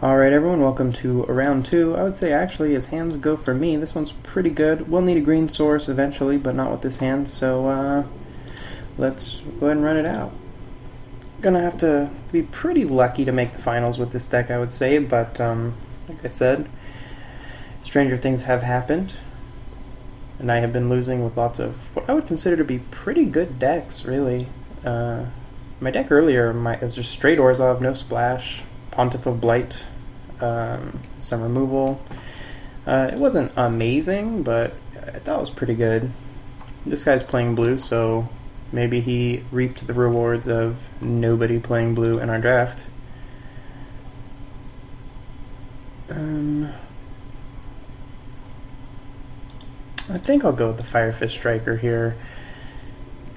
Alright everyone, welcome to round 2. I would say actually as hands go for me, this one's pretty good. We'll need a green source eventually, but not with this hand, so let's go ahead and run it out. Gonna have to be pretty lucky to make the finals with this deck, I would say, but like I said, stranger things have happened, and I have been losing with lots of what I would consider to be pretty good decks, really. My deck earlier was just straight Orzhov, no splash, Pontiff of Blight, some removal. It wasn't amazing, but I thought it was pretty good. This guy's playing blue, so maybe he reaped the rewards of nobody playing blue in our draft. I think I'll go with the Fire Fist Striker here.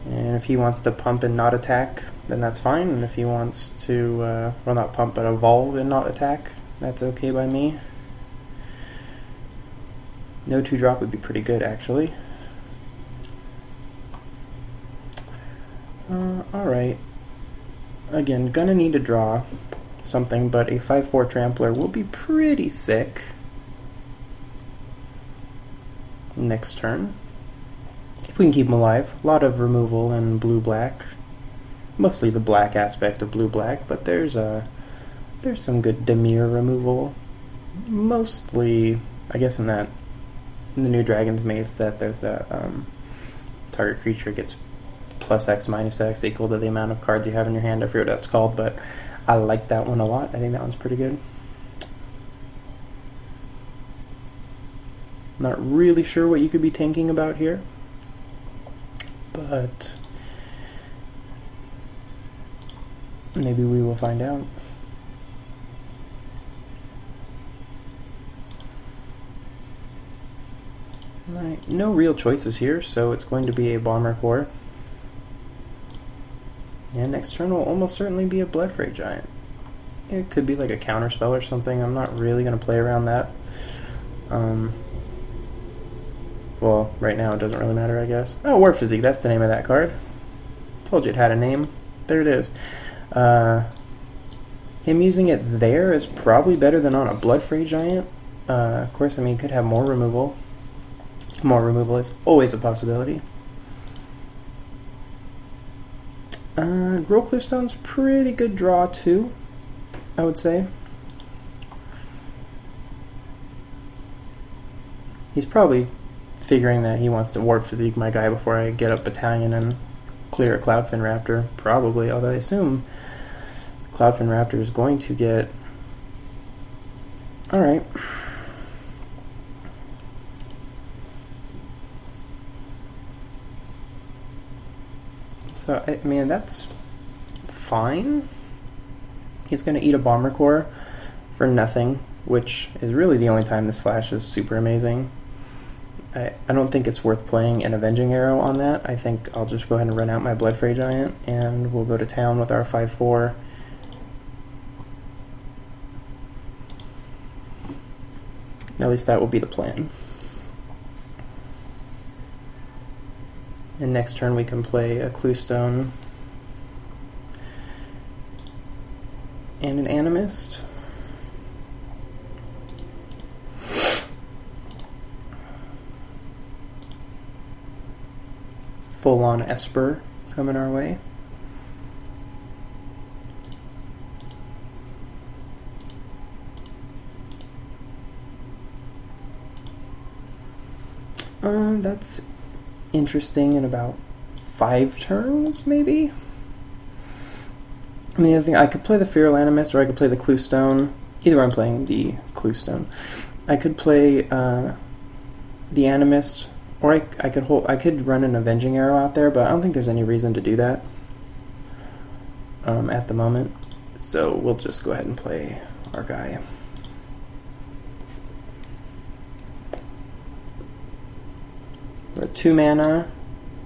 And if he wants to pump and not attack, then that's fine. And if he wants to, well, not pump, but evolve and not attack, that's okay by me. No 2-drop would be pretty good, actually. Alright. Again, gonna need to draw something, but a 5/4 Trampler will be pretty sick next turn. If we can keep him alive. A lot of removal in blue-black. Mostly the black aspect of blue-black, but there's some good Dimir removal. Mostly, I guess in the new Dragon's Maze set, there's a target creature gets +X -X equal to the amount of cards you have in your hand. I forget what that's called, but I like that one a lot. I think that one's pretty good. Not really sure what you could be tanking about here, but maybe we will find out. Alright, no real choices here, so it's going to be a Bomber Core. And next turn will almost certainly be a Bloodfray Giant. It could be like a counter spell or something. I'm not really going to play around that. Well, right now it doesn't really matter, I guess. Oh, War Physique, that's the name of that card. Told you it had a name. There it is. Him using it there is probably better than on a Bloodfray Giant. Of course, I mean, he could have more removal. More removal is always a possibility. Grow Clear Stone's pretty good draw too, I would say. He's probably figuring that he wants to Warp Physique my guy before I get up Battalion and clear a Cloudfin Raptor, probably, although I assume Cloudfin Raptor is going to get... Alright. So, I mean, that's fine. He's going to eat a Bomber Core for nothing, which is really the only time this flash is super amazing. I don't think it's worth playing an Avenging Arrow on that. I think I'll just go ahead and run out my Bloodfray Giant, and we'll go to town with our 5/4. At least that will be the plan. And next turn we can play a Cluestone and an Animist. Full-on Esper coming our way. That's interesting in about 5 turns, maybe? I mean, I think I could play the Feral Animist, or I could play the Cluestone. Either way, I'm playing the Cluestone. I could play the Animist, or I could run an Avenging Arrow out there, but I don't think there's any reason to do that at the moment. So we'll just go ahead and play our guy. We're 2 mana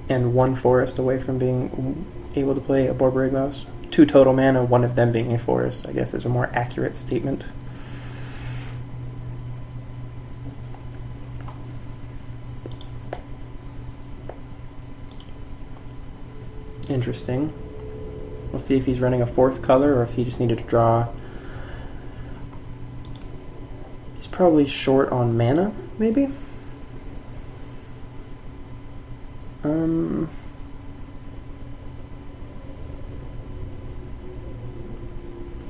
and 1 forest away from being able to play a Borborygmos. 2 total mana, 1 of them being a forest, I guess is a more accurate statement. Interesting. We'll see if he's running a 4th color or if he just needed to draw probably short on mana, maybe?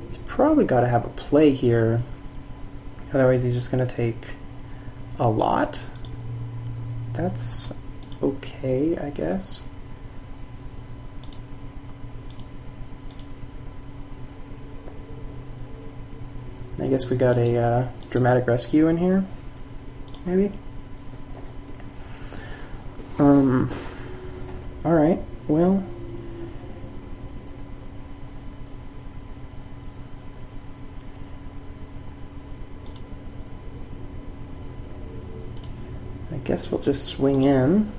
He's probably got to have a play here. Otherwise he's just going to take a lot. That's okay, I guess. I guess we got a dramatic rescue in here, maybe? Alright, well... I guess we'll just swing in.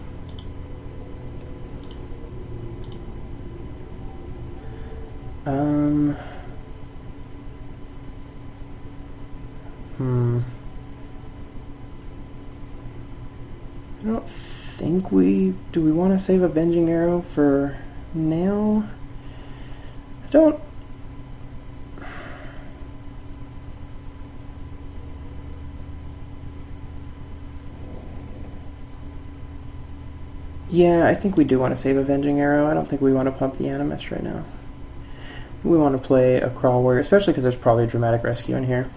I don't think do we want to save Avenging Arrow for now? I don't... Yeah, I think we do want to save Avenging Arrow. I don't think we want to pump the Animist right now. We want to play a Crawl Warrior, especially because there's probably a Dramatic Rescue in here.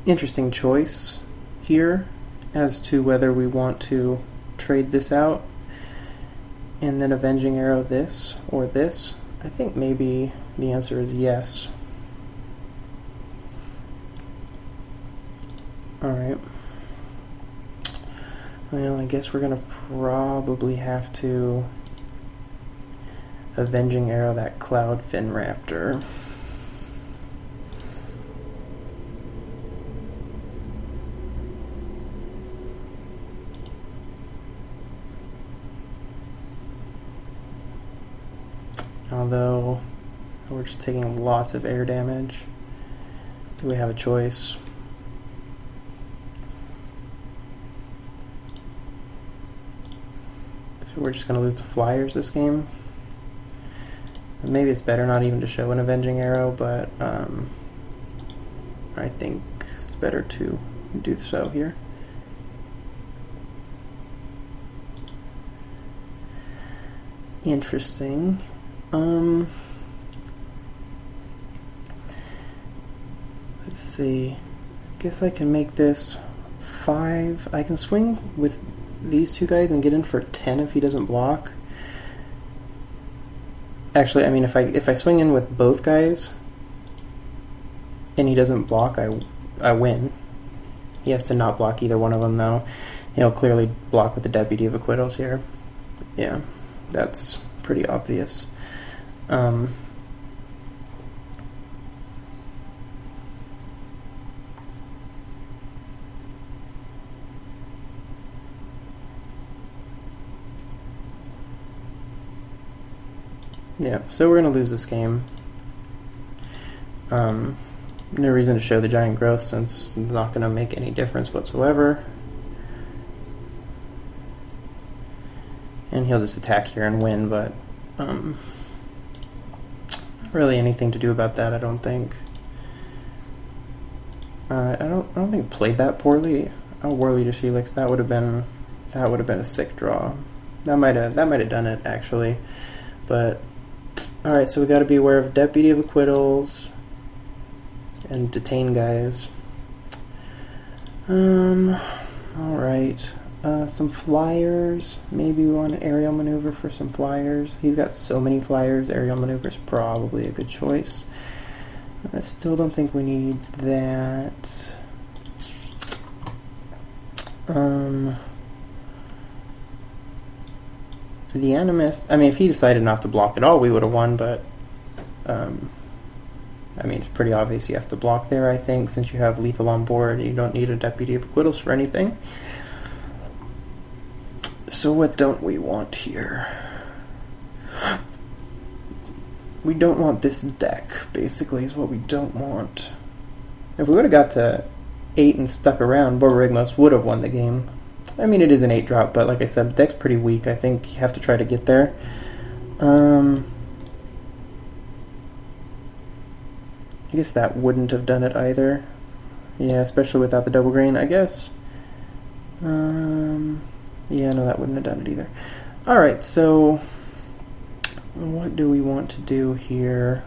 Interesting choice here as to whether we want to trade this out and then Avenging Arrow this or this. I think maybe the answer is yes. Alright. Well, I guess we're gonna probably have to Avenging Arrow that Cloudfin Raptor. Although we're just taking lots of air damage. Do we have a choice? So we're just going to lose to Flyers this game. Maybe it's better not even to show an Avenging Arrow, but I think it's better to do so here. Interesting. Let's see. I guess I can make this 5. I can swing with these two guys and get in for 10 if he doesn't block. Actually, I mean, if I swing in with both guys and he doesn't block, I win. He has to not block either one of them, though. He'll clearly block with the Deputy of Acquittals here. Yeah, that's pretty obvious. Yeah, so we're going to lose this game. No reason to show the giant growth since it's not going to make any difference whatsoever. And he'll just attack here and win, but not really anything to do about that, I don't think. I don't think it played that poorly. Oh, War Leader's Helix, that would have been a sick draw. That might have done it actually. But alright, so we gotta be aware of Deputy of Acquittals and detain guys. Alright. Some flyers. Maybe we want an aerial maneuver for some flyers. He's got so many flyers, aerial maneuver is probably a good choice. I still don't think we need that. The Animist, I mean, if he decided not to block at all, we would have won, but I mean, it's pretty obvious you have to block there, I think, since you have lethal on board. You don't need a Deputy of Acquittals for anything. So what don't we want here? We don't want this deck, basically, is what we don't want. If we would have got to 8 and stuck around, Borborygmos would have won the game. I mean, it is an 8 drop, but like I said, the deck's pretty weak. I think you have to try to get there. I guess that wouldn't have done it either. Yeah, especially without the double green, I guess. Yeah, no, that wouldn't have done it either. Alright, so what do we want to do here?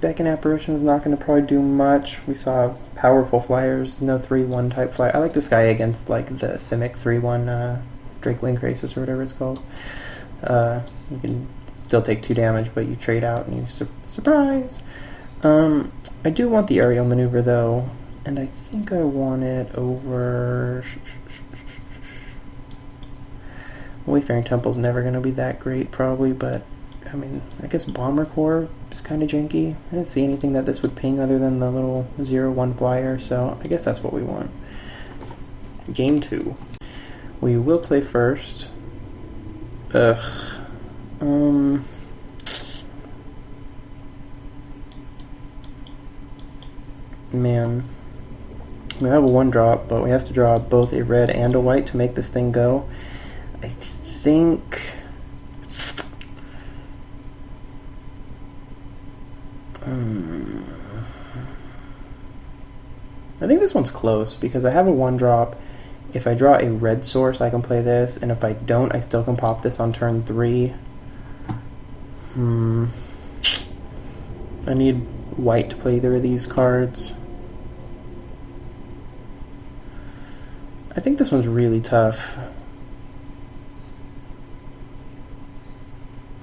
Beck and Apparition is not going to probably do much. We saw powerful flyers, no 3-1 type flyer. I like this guy against like the Simic 3-1 Drake Wing Crisis or whatever it's called. You can still take 2 damage, but you trade out and you surprise. I do want the aerial maneuver though, and I think I want it over. Wayfaring Temple's never going to be that great probably, but I mean, I guess Bomber Core is kind of janky. I didn't see anything that this would ping other than the little 0-1 flyer, so I guess that's what we want. Game 2. We will play first. Man. We have a 1-drop, but we have to draw both a red and a white to make this thing go. I think... I think this one's close because I have a 1-drop. If I draw a red source, I can play this, and if I don't, I still can pop this on turn 3. I need white to play either of these cards. I think this one's really tough.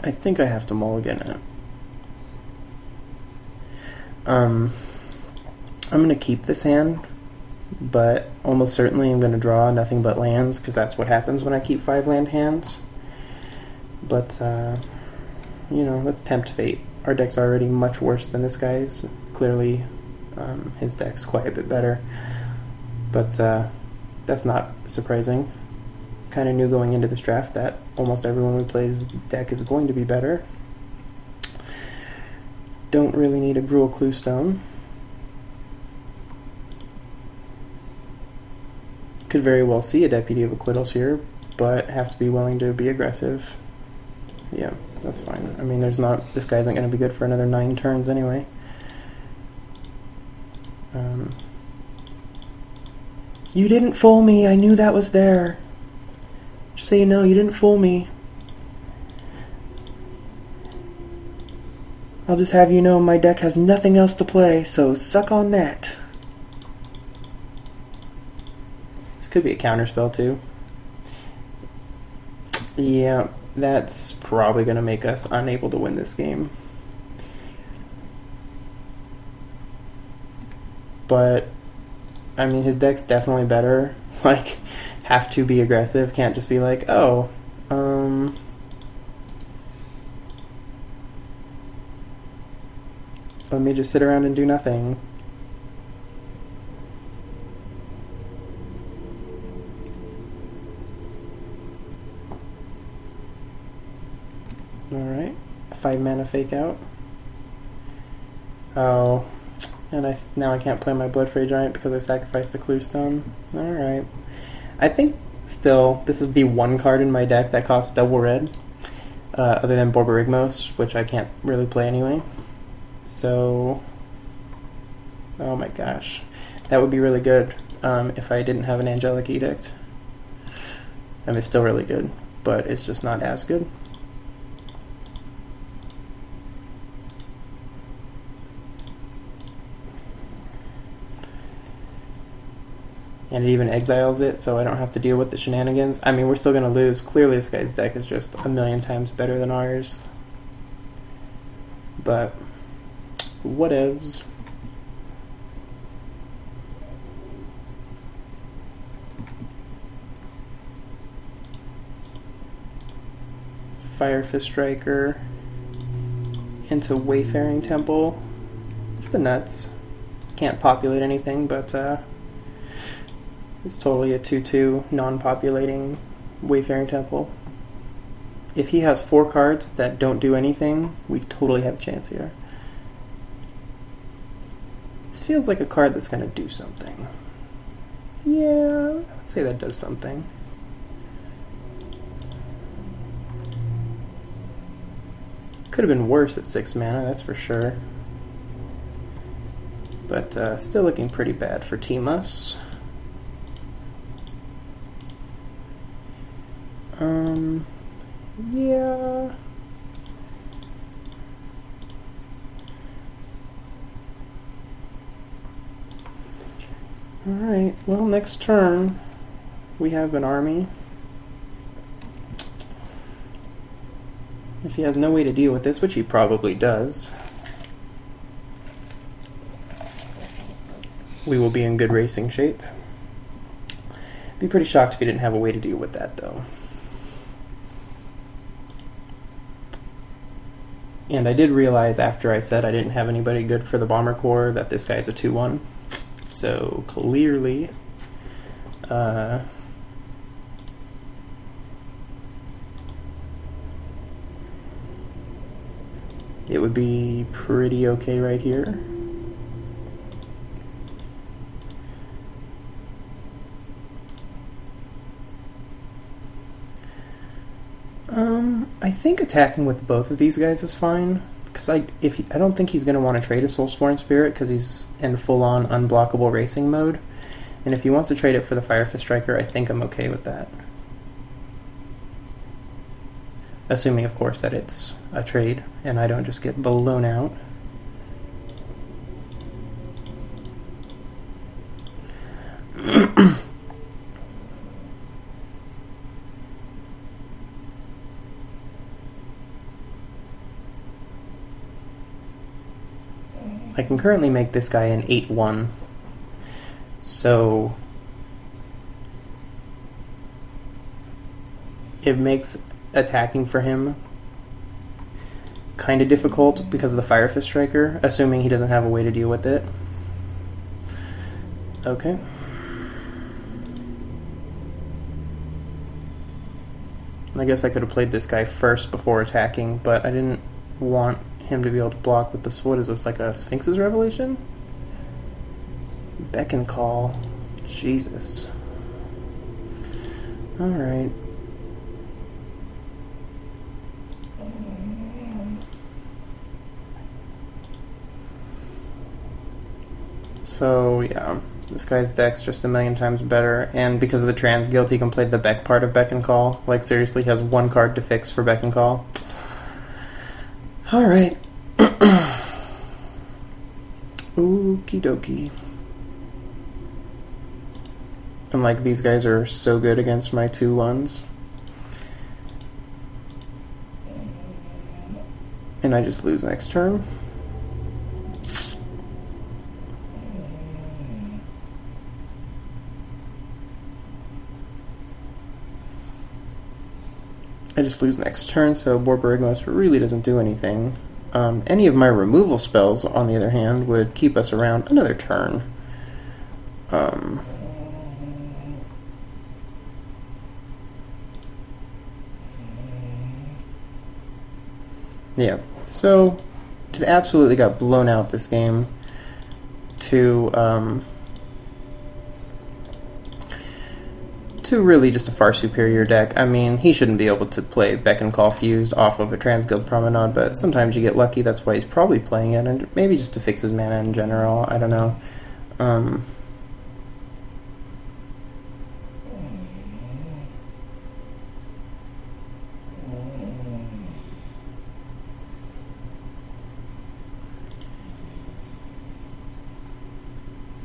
I think I have to mulligan it. I'm going to keep this hand, but almost certainly I'm going to draw nothing but lands, because that's what happens when I keep 5 land hands. But, you know, let's tempt fate. Our deck's already much worse than this guy's. Clearly, his deck's quite a bit better. But that's not surprising. Kind of knew going into this draft that almost everyone who plays deck is going to be better. Don't really need a Gruul Cluestone. Could very well see a Deputy of Acquittals here, but have to be willing to be aggressive. Yeah, that's fine. I mean, this guy isn't going to be good for another 9 turns anyway. You didn't fool me, I knew that was there. Just so you know, you didn't fool me. I'll just have you know my deck has nothing else to play, so suck on that. This could be a counterspell too. Yeah, that's probably going to make us unable to win this game. But, I mean, his deck's definitely better. Like, have to be aggressive, can't just be like, oh, let me just sit around and do nothing. Alright, 5 mana fake out. Oh, and now I can't play my Bloodfray Giant because I sacrificed the Cluestone. Alright. I think still this is the one card in my deck that costs double red, other than Borborygmos, which I can't really play anyway. So, oh my gosh, that would be really good if I didn't have an Angelic Edict. I mean, it's still really good, but it's just not as good. And it even exiles it, so I don't have to deal with the shenanigans. I mean, we're still going to lose. Clearly this guy's deck is just a million times better than ours. But whatevs. Fire Fist Striker into Wayfaring Temple. It's the nuts. Can't populate anything, but it's totally a 2-2 non-populating Wayfaring Temple. if he has 4 cards that don't do anything, we totally have a chance here. This feels like a card that's going to do something. Yeah, I'd say that does something. Could have been worse at 6 mana, that's for sure. But still looking pretty bad for Timus. Yeah. Alright, well, next turn we have an army. If he has no way to deal with this, which he probably does, we will be in good racing shape. Be pretty shocked if he didn't have a way to deal with that, though. And I did realize after I said I didn't have anybody good for the Bomber Corps that this guy's a 2-1. So clearly, it would be pretty okay right here. I think attacking with both of these guys is fine, because I don't think he's going to want to trade a Soulsworn Spirit because he's in full-on unblockable racing mode, and if he wants to trade it for the Fire Fist Striker, I think I'm okay with that. Assuming, of course, that it's a trade and I don't just get blown out. I can currently make this guy an 8-1, so it makes attacking for him kind of difficult because of the Fire Fist Striker, assuming he doesn't have a way to deal with it. Okay. I guess I could have played this guy first before attacking, but I didn't want him to be able to block with this. What is this, like a Sphinx's Revelation? Beckon Call. Jesus. Alright. So, yeah. This guy's deck's just a million times better, and because of the Trans Guild, he can play the Beck part of Beckon Call. Like, seriously, he has 1 card to fix for Beckon Call. Alright. Okie dokie. And like, these guys are so good against my 2-1s. And I just lose next turn. I just lose next turn, so Borborygmos really doesn't do anything. Any of my removal spells, on the other hand, would keep us around another turn. Yeah, so it absolutely got blown out this game to really just a far superior deck. I mean, he shouldn't be able to play Beckon Call fused off of a Transguild Promenade, but sometimes you get lucky, that's why he's probably playing it, and maybe just to fix his mana in general, I don't know.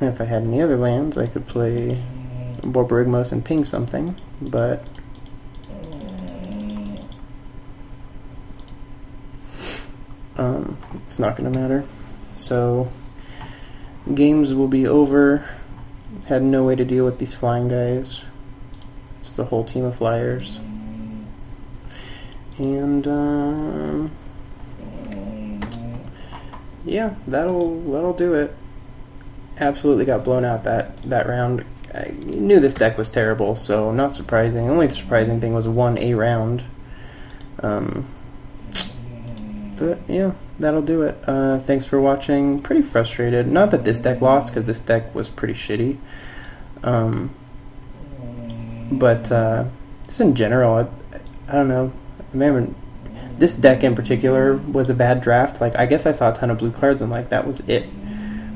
If I had any other lands, I could play Borborygmos and ping something, but it's not going to matter. So games will be over. Had no way to deal with these flying guys. It's the whole team of flyers. And yeah, that'll do it. Absolutely got blown out that round. I knew this deck was terrible, so not surprising. The only surprising thing was 1 A round. But yeah, that'll do it. Thanks for watching. Pretty frustrated. Not that this deck lost, because this deck was pretty shitty. But just in general, I don't know. This deck in particular was a bad draft. Like, I guess I saw a ton of blue cards and like that was it.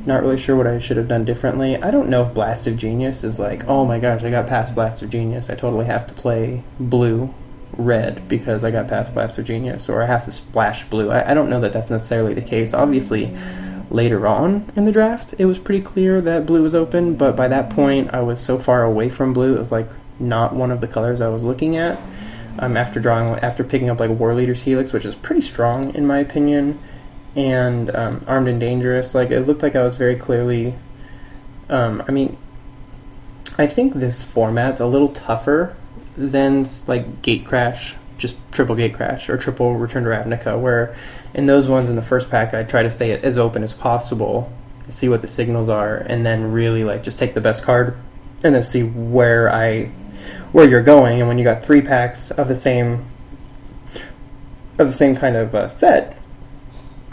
Not really sure what I should have done differently. I don't know if Blast of Genius is like, oh my gosh, I got past Blast of Genius, I totally have to play blue red because I got past Blast of Genius, or I have to splash blue. I don't know that that's necessarily the case. Obviously, later on in the draft, it was pretty clear that blue was open, but by that point, I was so far away from blue, it was like not one of the colors I was looking at. After picking up like War Leader's Helix, which is pretty strong in my opinion, and Armed and Dangerous, like it looked like I was very clearly. I mean, I think this format's a little tougher than like Gate Crash, just triple Gate Crash or triple Return to Ravnica, where in those ones in the first pack I try to stay as open as possible, see what the signals are, and then really like just take the best card, and then see where you're going. And when you got 3 packs of the same kind of set,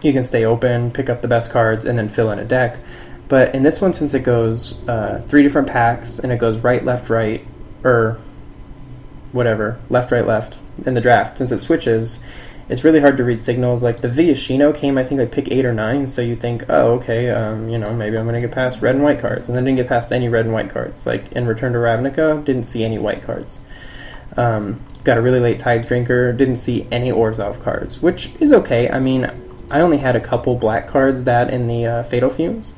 you can stay open, pick up the best cards, and then fill in a deck. But in this one, since it goes 3 different packs and it goes right, left, right, or whatever, left, right, left in the draft, since it switches, it's really hard to read signals. Like the Villashino came, I think, like pick 8 or 9, so you think, oh, okay, you know, maybe I'm going to get past red and white cards, and then didn't get past any red and white cards. Like in Return to Ravnica, didn't see any white cards. Got a really late Tide Drinker, didn't see any Orzhov cards, which is okay. I mean, I only had a couple black cards that in the Fatal Fumes,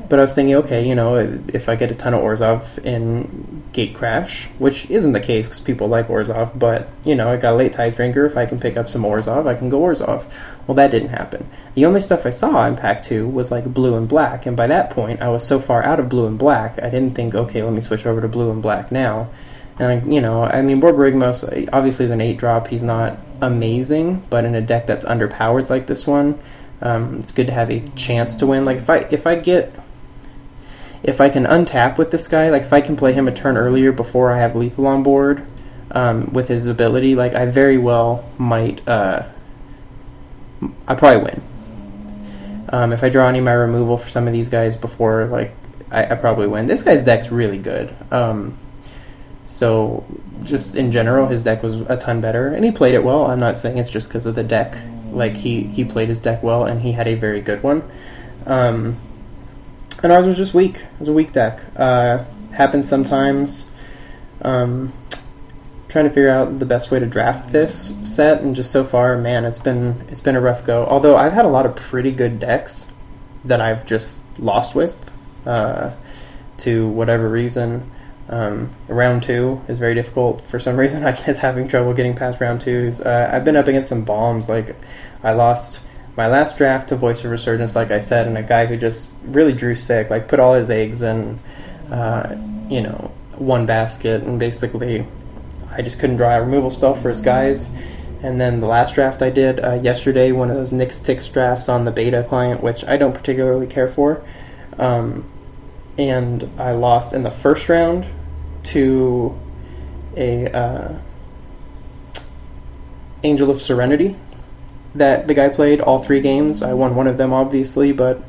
but I was thinking, okay, you know, if I get a ton of Orzhov in Gate Crash, which isn't the case because people like Orzhov, but, you know, I got a late Tide Drinker, if I can pick up some Orzhov, I can go Orzhov. Well, that didn't happen. The only stuff I saw in Pack 2 was like blue and black, and by that point, I was so far out of blue and black, I didn't think, okay, let me switch over to blue and black now. And, you know, I mean, Borborygmos, obviously is an 8-drop, he's not amazing, but in a deck that's underpowered like this one, it's good to have a chance to win. Like, if I can untap with this guy, like if I can play him a turn earlier before I have lethal on board, with his ability, like I very well might, I probably win. If I draw any of my removal for some of these guys before, like, I probably win. This guy's deck's really good. So just in general, his deck was a ton better, and he played it well. I'm not saying it's just because of the deck. Like, he played his deck well, and he had a very good one. And ours was just weak. It was a weak deck. Happens sometimes. Trying to figure out the best way to draft this set, and just so far, man, it's been a rough go. Although I've had a lot of pretty good decks that I've just lost with, to whatever reason. Round 2 is very difficult for some reason. I guess having trouble getting past round 2s. I've been up against some bombs. Like, I lost my last draft to Voice of Resurgence, like I said, and a guy who just really drew sick, like put all his eggs in, you know, one basket, and basically I just couldn't draw a removal spell for his guys. And then the last draft I did yesterday, one of those Nyx Tix drafts on the beta client, which I don't particularly care for, and I lost in the first round to a Angel of Serenity that the guy played all 3 games. I won one of them, obviously, but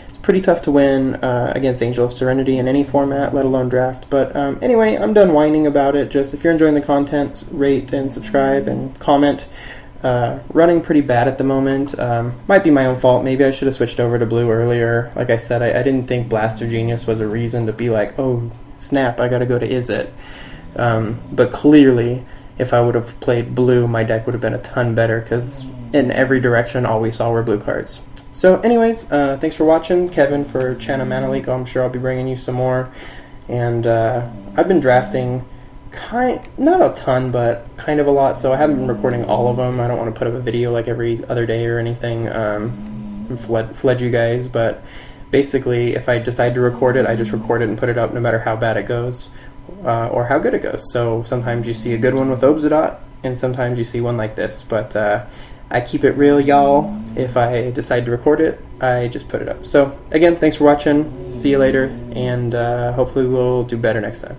it's pretty tough to win against Angel of Serenity in any format, let alone draft. But anyway, I'm done whining about it. Just if you're enjoying the content, rate and subscribe and comment. Running pretty bad at the moment. Might be my own fault. Maybe I should have switched over to blue earlier. Like I said, I didn't think Blast of Genius was a reason to be like, oh snap, I gotta go to Is It. But clearly, if I would have played blue, my deck would have been a ton better, because in every direction all we saw were blue cards. So anyways, thanks for watching. Kevin for Chana Manalik. I'm sure I'll be bringing you some more. And I've been drafting not a ton, but kind of a lot, so I haven't been recording all of them. I don't want to put up a video like every other day or anything, and fled you guys, but basically if I decide to record it, I just record it and put it up no matter how bad it goes, or how good it goes. So sometimes you see a good one with Obzadot, and sometimes you see one like this, but I keep it real, y'all. If I decide to record it, I just put it up. So again, thanks for watching, see you later, and hopefully we'll do better next time.